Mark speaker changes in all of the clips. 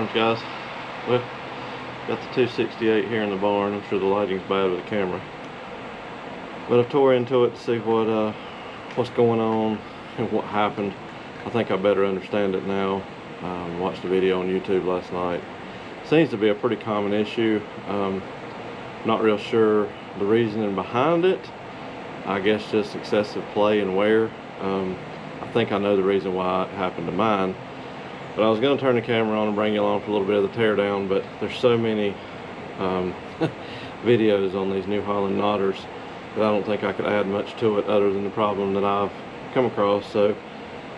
Speaker 1: morning, guys. Well, got the 268 here in the barn. I'm sure the lighting's bad with the camera, but I tore into it to see what's going on and what happened. I think I better understand it now. Watched the video on YouTube last night. Seems to be a pretty common issue. Not real sure the reasoning behind it. I guess just excessive play and wear. I think I know the reason why it happened to mine. But I was going to turn the camera on and bring you along for a little bit of the teardown, but there's so many videos on these New Holland knotters that I don't think I could add much to it other than the problem that I've come across. So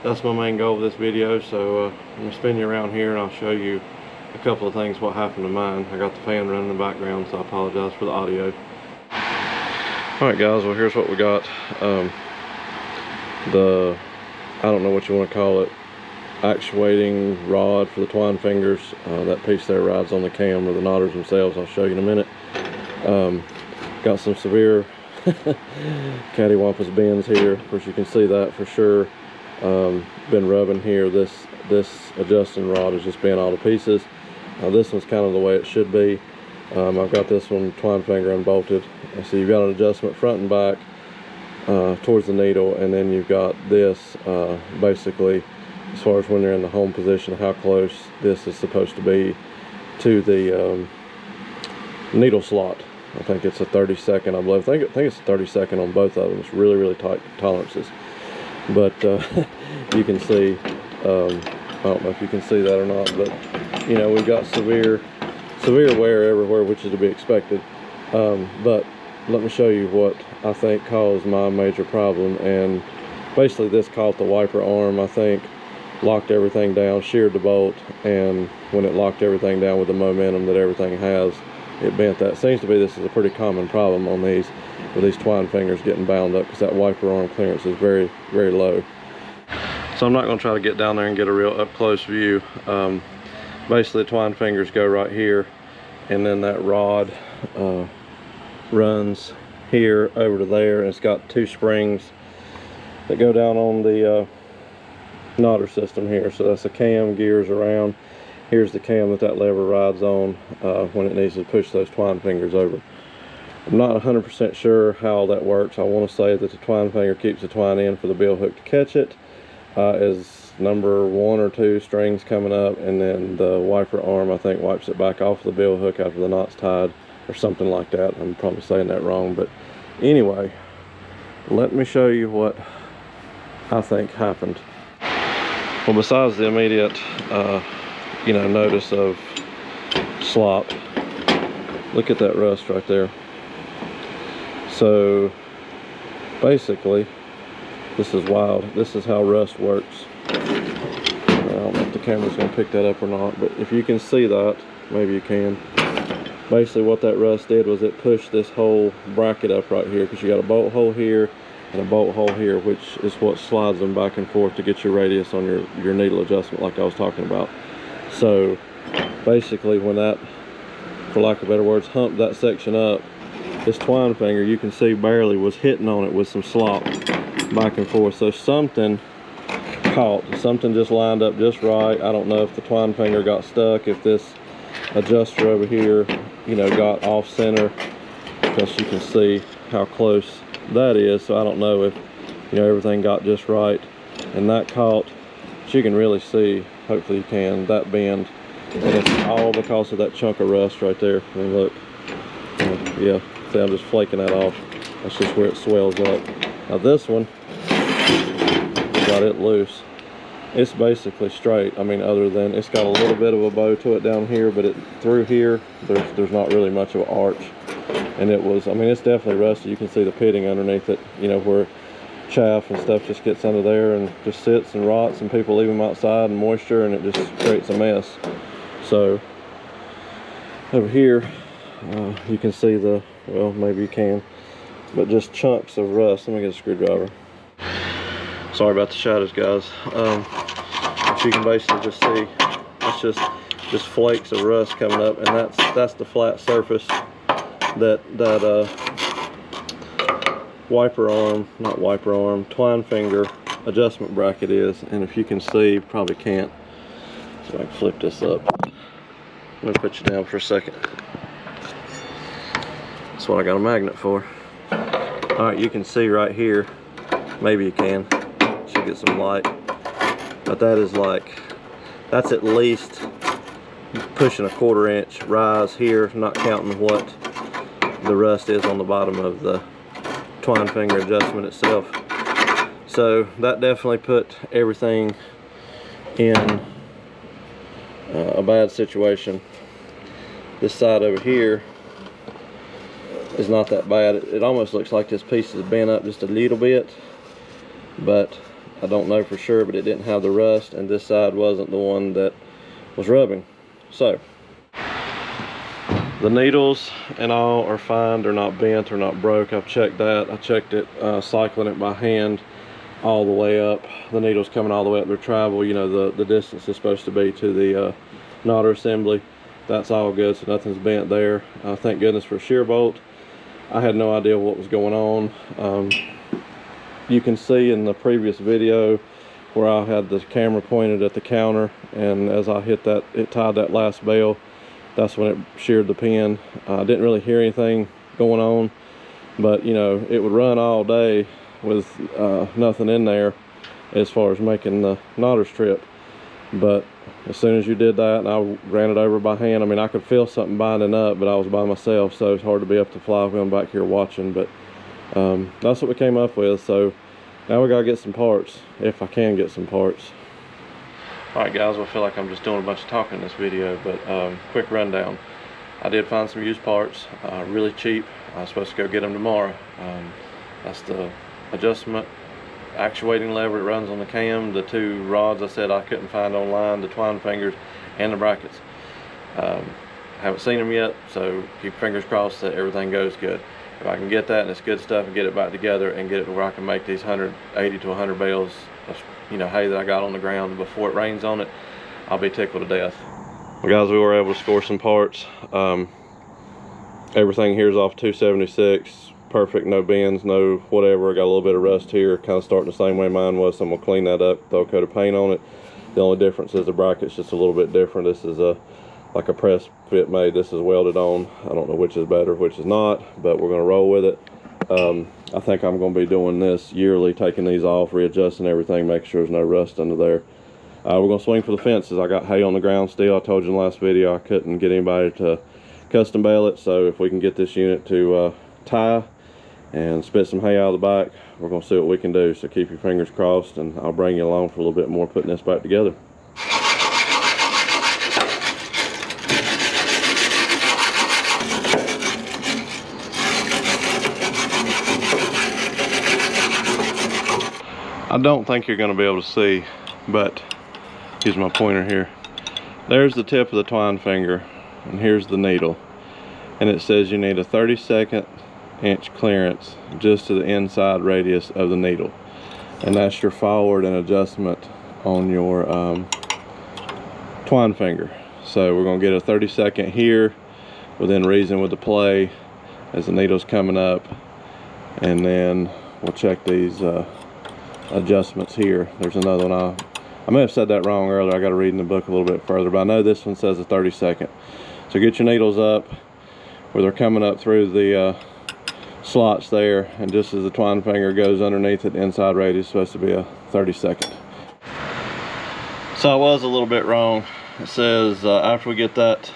Speaker 1: that's my main goal of this video. So I'm going to spin you around here and I'll show you a couple of things what happened to mine. I got the fan running in the background, so I apologize for the audio. Alright guys, well here's what we got. I don't know what you want to call it, actuating rod for the twine fingers. That piece there rides on the cam, or the knotters themselves. I'll show you in a minute. Got some severe cattywampus bends here. Of course you can see that for sure. Been rubbing here. This adjusting rod has just bent all to pieces. This one's kind of the way it should be. I've got this one twine finger unbolted. So you've got an adjustment front and back towards the needle, and then you've got this basically as far as when you're in the home position, how close this is supposed to be to the needle slot. I think it's a 30-second, I believe. I think it's a 30-second on both of them. It's really tight tolerances. But you can see, I don't know if you can see that or not, but you know, we've got severe wear everywhere, which is to be expected. But let me show you what I think caused my major problem. And basically this caught the wiper arm, I think, locked everything down, sheared the bolt, and when it locked everything down with the momentum that everything has, it bent that. Seems to be this is a pretty common problem on these, with these twine fingers getting bound up, because that wiper arm clearance is very low. So I'm not going to try to get down there and get a real up close view. Basically the twine fingers go right here, and then that rod runs here over to there, and it's got two springs that go down on the knotter system here. So that's the cam, gears around. Here's the cam that lever rides on when it needs to push those twine fingers over. I'm not 100% sure how that works. I want to say that the twine finger keeps the twine in for the bill hook to catch it as number 1 or 2 strings coming up, and then the wiper arm, I think, wipes it back off the bill hook after the knot's tied, or something like that. I'm probably saying that wrong, but anyway, let me show you what I think happened. Well, besides the immediate you know, notice of slop, look at that rust right there. So basically this is wild. This is how rust works. I don't know if the camera's going to pick that up or not, but if you can see that, maybe you can. Basically what that rust did was it pushed this whole bracket up right here, because you got a bolt hole here and a bolt hole here, which is what slides them back and forth to get your radius on your needle adjustment, like I was talking about. So basically when that, for lack of better words, humped that section up, this twine finger, you can see, barely was hitting on it with some slop back and forth. So something caught, something just lined up just right. I don't know if the twine finger got stuck, if this adjuster over here, you know, got off center, because you can see how close that is. So I don't know if, you know, everything got just right and that caught. But you can really see, hopefully you can, that bend, and it's all because of that chunk of rust right there. I mean, look, yeah, see, I'm just flaking that off. That's just where it swells up. Now this one, got it loose. It's basically straight. I mean, other than it's got a little bit of a bow to it down here, but it through here, there's not really much of an arch. And it was, I mean, it's definitely rusty. You can see the pitting underneath it, you know, where chaff and stuff just gets under there and just sits and rots, and people leave them outside and moisture, and it just creates a mess. So over here, you can see the, well, maybe you can, but just chunks of rust. Let me get a screwdriver. Sorry about the shadows, guys. But you can basically just see it's just flakes of rust coming up, and that's the flat surface that wiper arm, not wiper arm, twine finger adjustment bracket is. And if you can see, probably can't, so I can flip this up. Let me put you down for a second. That's what I got a magnet for. Alright, you can see right here, maybe you can, should get some light, but that is like, that's at least pushing a 1/4 inch rise here, not counting what the rust is on the bottom of the twine finger adjustment itself. So that definitely put everything in a bad situation. This side over here is not that bad. It almost looks like this piece is bent up just a little bit, but I don't know for sure, but it didn't have the rust, and this side wasn't the one that was rubbing. So the needles and all are fine. They're not bent or not broke. I've checked that. I checked it cycling it by hand all the way up. The needles coming all the way up their travel, you know, the distance is supposed to be to the knother assembly. That's all good, so nothing's bent there. Thank goodness for a shear bolt. I had no idea what was going on. You can see in the previous video where I had the camera pointed at the counter, and as I hit that, it tied that last bale. That's when it sheared the pin. I didn't really hear anything going on, but you know, it would run all day with nothing in there as far as making the knotters trip. But as soon as you did that and I ran it over by hand, I mean, I could feel something binding up, but I was by myself, so it's hard to be up to fly wheel back here watching. But that's what we came up with. So now we gotta get some parts, if I can get some parts. Alright guys, I feel like I'm just doing a bunch of talking in this video, but quick rundown. I did find some used parts, really cheap. I was supposed to go get them tomorrow. That's the adjustment actuating lever that runs on the cam, the 2 rods I said I couldn't find online, the twine fingers, and the brackets. Haven't seen them yet, so keep your fingers crossed that everything goes good. If I can get that and it's good stuff and get it back together and get it to where I can make these 180 to 100 bales of, you know, hay that I got on the ground before it rains on it, I'll be tickled to death. Well guys, we were able to score some parts. Everything here is off 276. Perfect, no bends, no whatever. I got a little bit of rust here, kind of starting the same way mine was, so I'm gonna clean that up, throw a coat of paint on it. The only difference is the bracket's just a little bit different. This is like a press fit made. This is welded on. I don't know which is better, which is not, but we're gonna roll with it. I think I'm gonna be doing this yearly, taking these off, readjusting everything, making sure there's no rust under there. We're gonna swing for the fences. I got hay on the ground still. I told you in the last video I couldn't get anybody to custom bale it, so if we can get this unit to tie and spit some hay out of the back, we're gonna see what we can do. So keep your fingers crossed, and I'll bring you along for a little bit more putting this back together. I don't think you're gonna be able to see, but here's my pointer here. There's the tip of the twine finger, and here's the needle, and it says you need a 32nd inch clearance just to the inside radius of the needle, and that's your forward and adjustment on your twine finger. So we're going to get a 32nd here within reason with the play as the needle's coming up, and then we'll check these adjustments here. There's another one. I may have said that wrong earlier. I got to read in the book a little bit further, but I know this one says a 32nd. So get your needles up where they're coming up through the slots there, and just as the twine finger goes underneath it, the inside radius is supposed to be a 32nd. So I was a little bit wrong. It says after we get that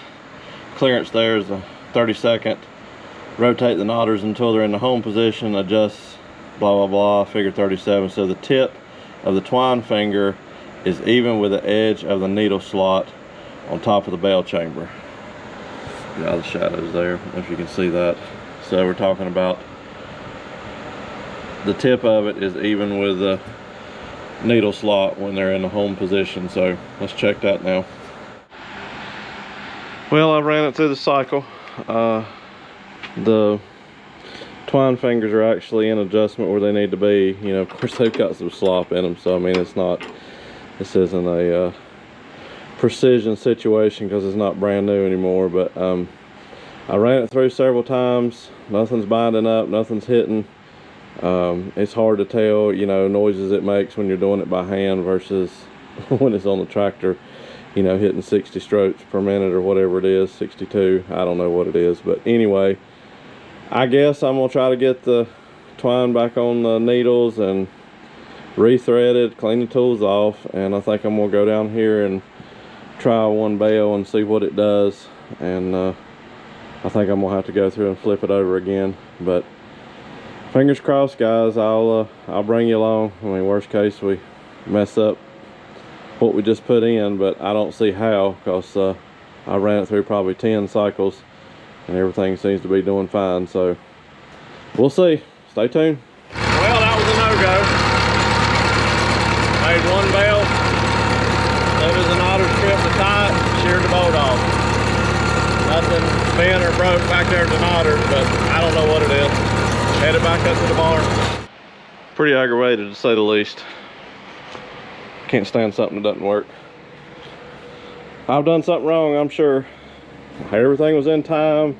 Speaker 1: clearance there is a 32nd, rotate the knotters until they're in the home position, adjust blah blah blah, figure 37. So the tip of the twine finger is even with the edge of the needle slot on top of the bale chamber. Got all the shadows there, if you can see that. So we're talking about the tip of it is even with the needle slot when they're in the home position. So let's check that now. Well, I ran it through the cycle. The twine fingers are actually in adjustment where they need to be. You know, of course they've got some slop in them, so I mean, it's not, this isn't a precision situation because it's not brand new anymore. But I ran it through several times. Nothing's binding up, nothing's hitting. It's hard to tell, you know, noises it makes when you're doing it by hand versus when it's on the tractor. you know, hitting 60 strokes per minute or whatever it is, 62, I don't know what it is. But anyway, I guess I'm gonna try to get the twine back on the needles and re-threaded, clean the tools off, and I think I'm gonna go down here and try one bale and see what it does. And I think I'm gonna have to go through and flip it over again, but fingers crossed, guys. I'll bring you along. I mean, worst case we mess up what we just put in, but I don't see how, because I ran it through probably 10 cycles and everything seems to be doing fine. So we'll see. Stay tuned. Well, that was a no-go. Made one bale, soon as the knotter's stripped the tie, sheared the bolt off. Nothing bent or broke back there at the knotter, but I don't know what it is. Headed back up to the barn. Pretty aggravated, to say the least. Can't stand something that doesn't work. I've done something wrong, I'm sure. Everything was in time.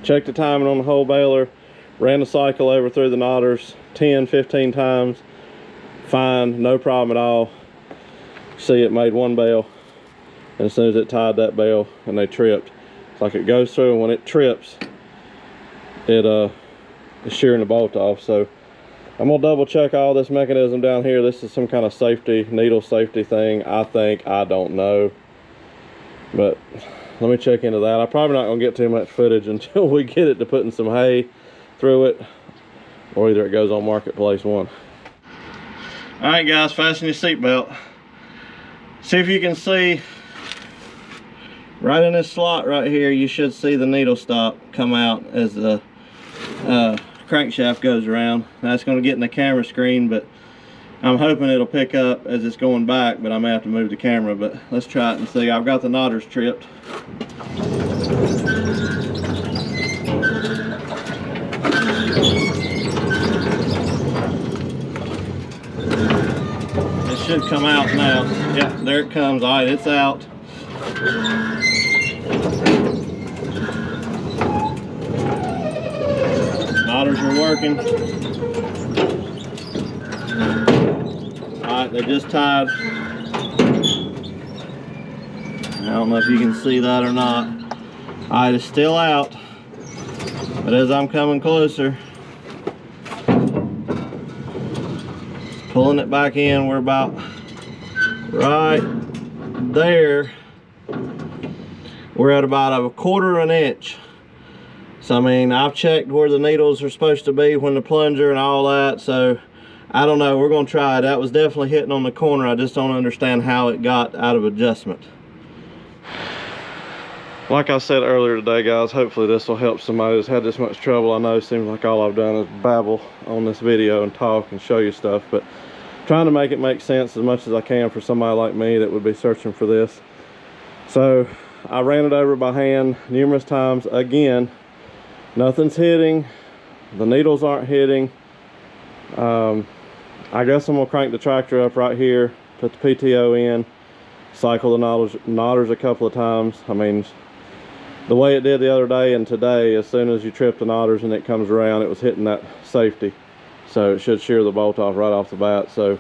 Speaker 1: Checked the timing on the whole baler. Ran the cycle over through the knotters 10, 15 times. Fine, no problem at all. See, it made one bale. And as soon as it tied that bale and they tripped, it's like it goes through, and when it trips, it is shearing the bolt off. So I'm gonna double check all this mechanism down here. This is some kind of safety, needle safety thing, I think. I don't know, but let me check into that. I'm probably not gonna get too much footage until we get it to putting some hay through it, or either it goes on Marketplace 1. All right, guys, fasten your seatbelt. See if you can see right in this slot right here. You should see the needle stop come out as the crankshaft goes around. That's going to get in the camera screen, but I'm hoping it'll pick up as it's going back, but I may have to move the camera. But let's try it and see. I've got the knotters tripped. It should come out now. Yeah, there it comes. All right, it's out. Knotters are working. Alright, they're just tied. I don't know if you can see that or not. Alright, it's still out. But as I'm coming closer, pulling it back in, we're about right there. We're at about a 1/4 of an inch. So I mean, I've checked where the needles are supposed to be when the plunger and all that, so I don't know. We're gonna try it. That was definitely hitting on the corner. I just don't understand how it got out of adjustment. Like I said earlier today, guys, hopefully this will help somebody who's had this much trouble. I know it seems like all I've done is babble on this video and talk and show you stuff, but trying to make it make sense as much as I can for somebody like me that would be searching for this. So I ran it over by hand numerous times. Again, nothing's hitting, the needles aren't hitting. I guess I'm gonna crank the tractor up right here, put the PTO in, cycle the knotters a couple of times. I mean, the way it did the other day and today, as soon as you trip the knotters and it comes around, it was hitting that safety. So it should shear the bolt off right off the bat. So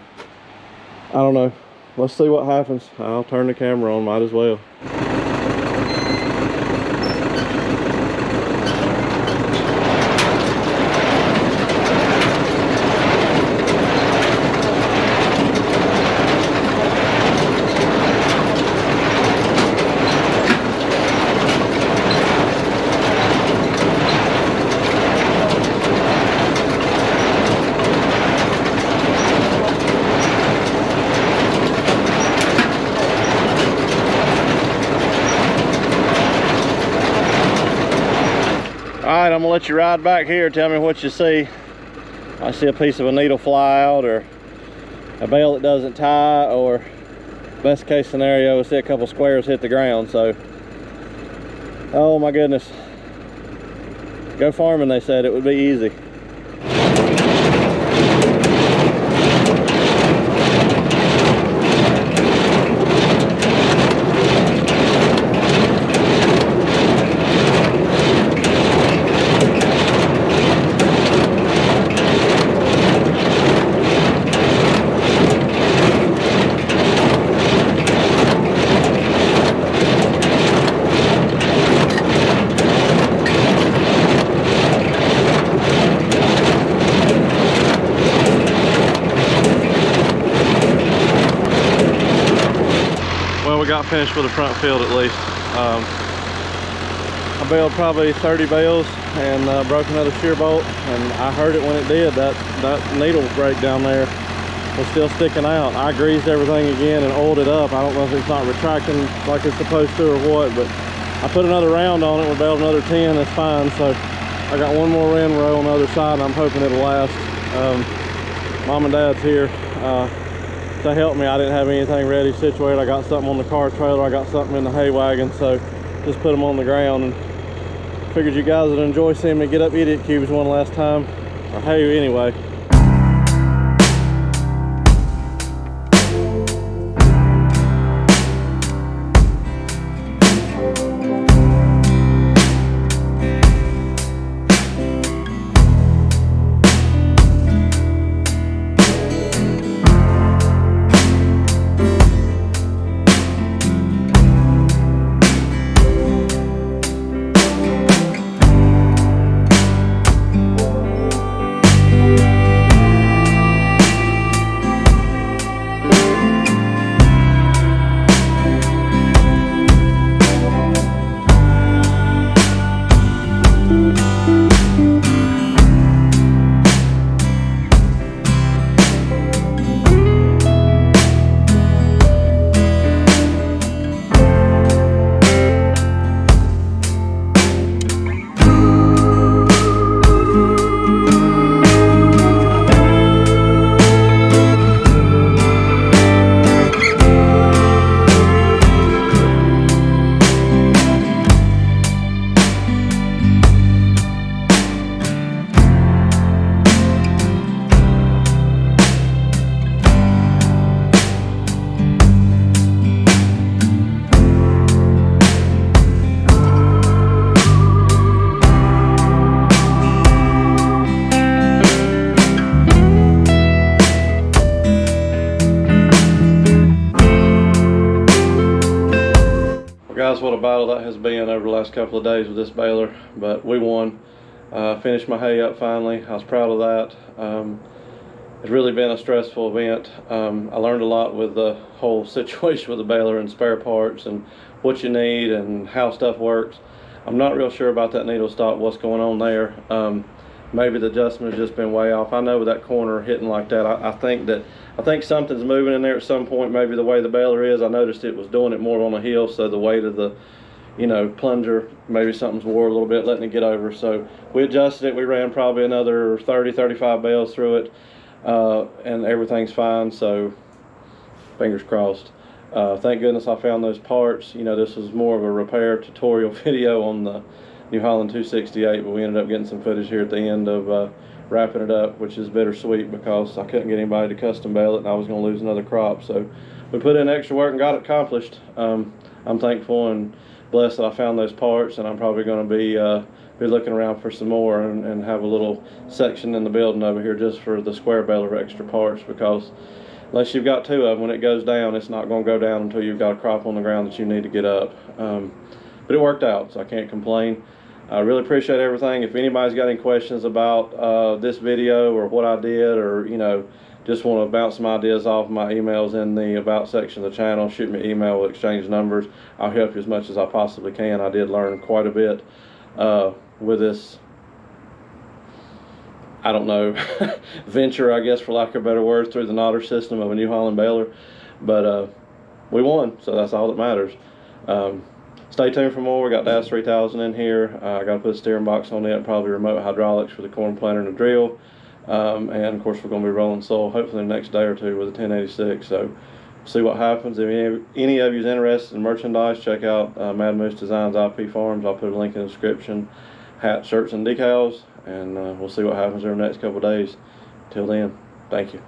Speaker 1: I don't know, let's see what happens. I'll turn the camera on, might as well. Alright, I'm gonna let you ride back here. Tell me what you see. I see a piece of a needle fly out, or a bale that doesn't tie, or best case scenario, I see a couple squares hit the ground. So, oh my goodness. Go farming, they said it would be easy. we got finished with the front field at least. I baled probably 30 bales and broke another shear bolt, and I heard it when it did. That needle break down there was still sticking out. I greased everything again and oiled it up. I don't know if it's not retracting like it's supposed to or what, but I put another round on it. We baled another 10, that's fine. So I got one more end row on the other side, and I'm hoping it'll last. Mom and Dad's here to help me. I didn't have anything ready situated. I got something on the car trailer, I got something in the hay wagon, so just put them on the ground, and figured you guys would enjoy seeing me get up idiot cubes one last time, or hay anyway. Guys, what a battle that has been over the last couple of days with this baler, but we won. Finished my hay up finally. I was proud of that. It's really been a stressful event. I learned a lot with the whole situation with the baler and spare parts and what you need and how stuff works. I'm not real sure about that needle stop, what's going on there. Maybe the adjustment has just been way off. I know with that corner hitting like that, I think something's moving in there at some point. Maybe the way the baler is, I noticed it was doing it more on the heel, so the weight of the, you know, plunger, maybe something's wore a little bit, letting it get over. So we adjusted it. We ran probably another 30-35 bales through it, and everything's fine. So fingers crossed. Thank goodness I found those parts. You know, this was more of a repair tutorial video on the New Holland 268, but we ended up getting some footage here at the end of wrapping it up, which is bittersweet because I couldn't get anybody to custom bale it, and I was going to lose another crop. So we put in extra work and got it accomplished. I'm thankful and blessed that I found those parts, and I'm probably going to be looking around for some more and have a little section in the building over here just for the square baler extra parts, because unless you've got two of them, when it goes down, it's not going to go down until you've got a crop on the ground that you need to get up. But it worked out, so I can't complain. I really appreciate everything. If anybody's got any questions about this video or what I did, or you know, just want to bounce some ideas off, my email's in the about section of the channel. Shoot me an email, we'll exchange numbers. I'll help you as much as I possibly can. I did learn quite a bit with this, I don't know, venture, I guess, for lack of better words, through the knotter system of a New Holland baler. But we won, so that's all that matters. Stay tuned for more. We got DAS 3000 in here. I got to put a steering box on it, probably remote hydraulics for the corn planter and the drill. And of course, we're going to be rolling soil hopefully the next day or two with a 1086. So see what happens. If any of you is interested in merchandise, check out Mad Moose Designs IP Farms. I'll put a link in the description. Hats, shirts, and decals. And we'll see what happens over the next couple of days. Till then, thank you.